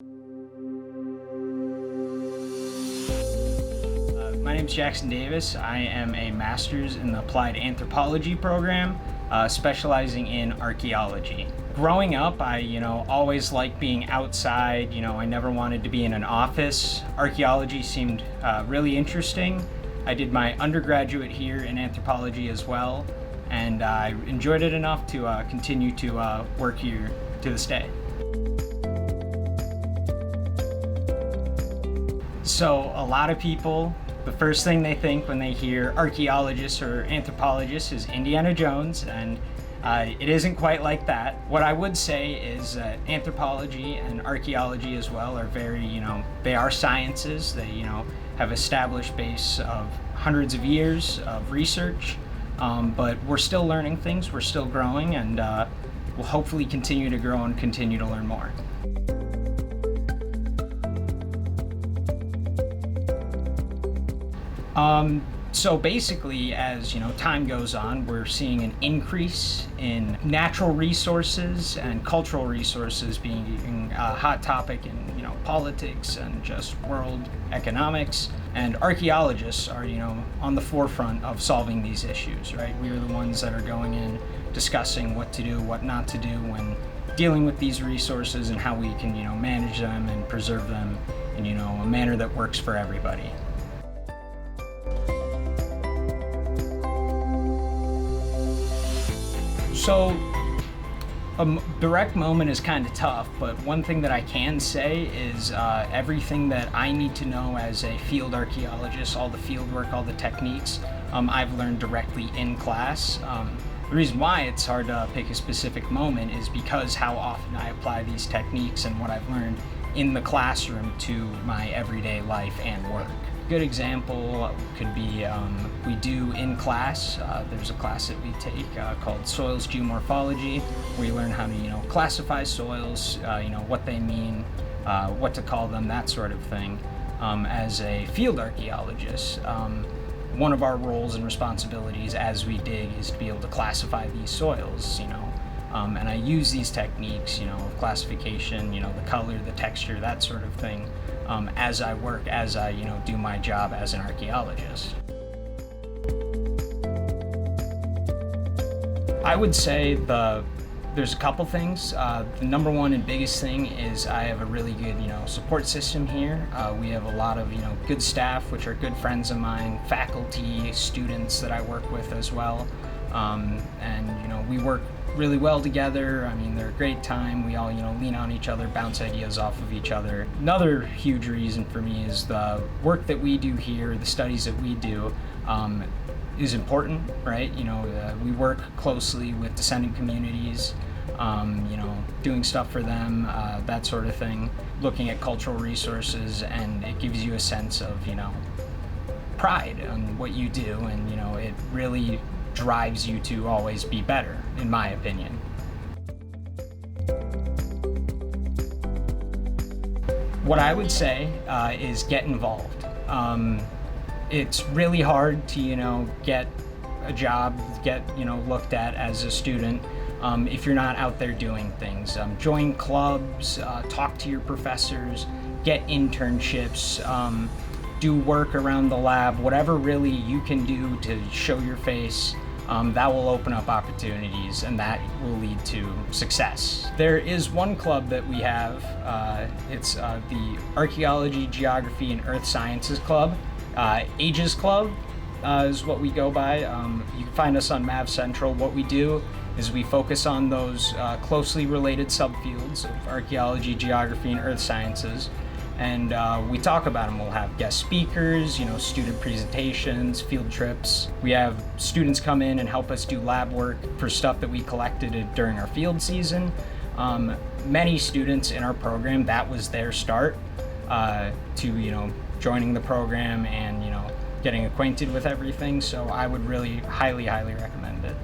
My name is Jackson Davis. I am a master's in the Applied Anthropology program, specializing in archaeology. Growing up, I always liked being outside. I never wanted to be in an office. Archaeology seemed really interesting. I did my undergraduate here in anthropology as well, and I enjoyed it enough to continue to work here to this day. So a lot of people, the first thing they think when they hear archaeologists or anthropologists is Indiana Jones, and it isn't quite like that. What I would say is that anthropology and archaeology as well are very, they are sciences. They, have established base of hundreds of years of research, but we're still learning things, we're still growing, and we'll hopefully continue to grow and continue to learn more. So basically, as time goes on, we're seeing an increase in natural resources and cultural resources being a hot topic in politics and just world economics. And archaeologists are on the forefront of solving these issues. Right, we are the ones that are going in, discussing what to do, what not to do when dealing with these resources, and how we can manage them and preserve them in a manner that works for everybody. So a direct moment is kind of tough, but one thing that I can say is everything that I need to know as a field archaeologist, all the field work, all the techniques, I've learned directly in class. The reason why it's hard to pick a specific moment is because how often I apply these techniques and what I've learned in the classroom to my everyday life and work. Good example could be we do in class, there's a class that we take called Soils Geomorphology, where you learn how to classify soils, what they mean, what to call them, that sort of thing. As a field archaeologist, one of our roles and responsibilities as we dig is to be able to classify these soils, and I use these techniques, of classification, the color, the texture, that sort of thing, as I work, as I, do my job as an archaeologist. I would say there's a couple things. The number one and biggest thing is I have a really good, support system here. We have a lot of, good staff, which are good friends of mine, faculty, students that I work with as well. And we work really well together. I mean, they're a great time. We all, lean on each other, bounce ideas off of each other. Another huge reason for me is the work that we do here, the studies that we do, is important, right? We work closely with descendant communities, doing stuff for them, that sort of thing, looking at cultural resources, and it gives you a sense of, pride on what you do, and, it really drives you to always be better, in my opinion. What I would say is get involved. It's really hard to, get a job, get, looked at as a student if you're not out there doing things. Join clubs, talk to your professors, get internships, do work around the lab, whatever really you can do to show your face. That will open up opportunities, and that will lead to success. There is one club that we have. It's the Archaeology, Geography, and Earth Sciences Club. Ages Club is what we go by. You can find us on Mav Central. What we do is we focus on those closely related subfields of archaeology, geography, and earth sciences. And we talk about them. We'll have guest speakers, student presentations, field trips. We have students come in and help us do lab work for stuff that we collected during our field season. Many students in our program, that was their start to, joining the program and, getting acquainted with everything. So I would really highly, highly recommend it.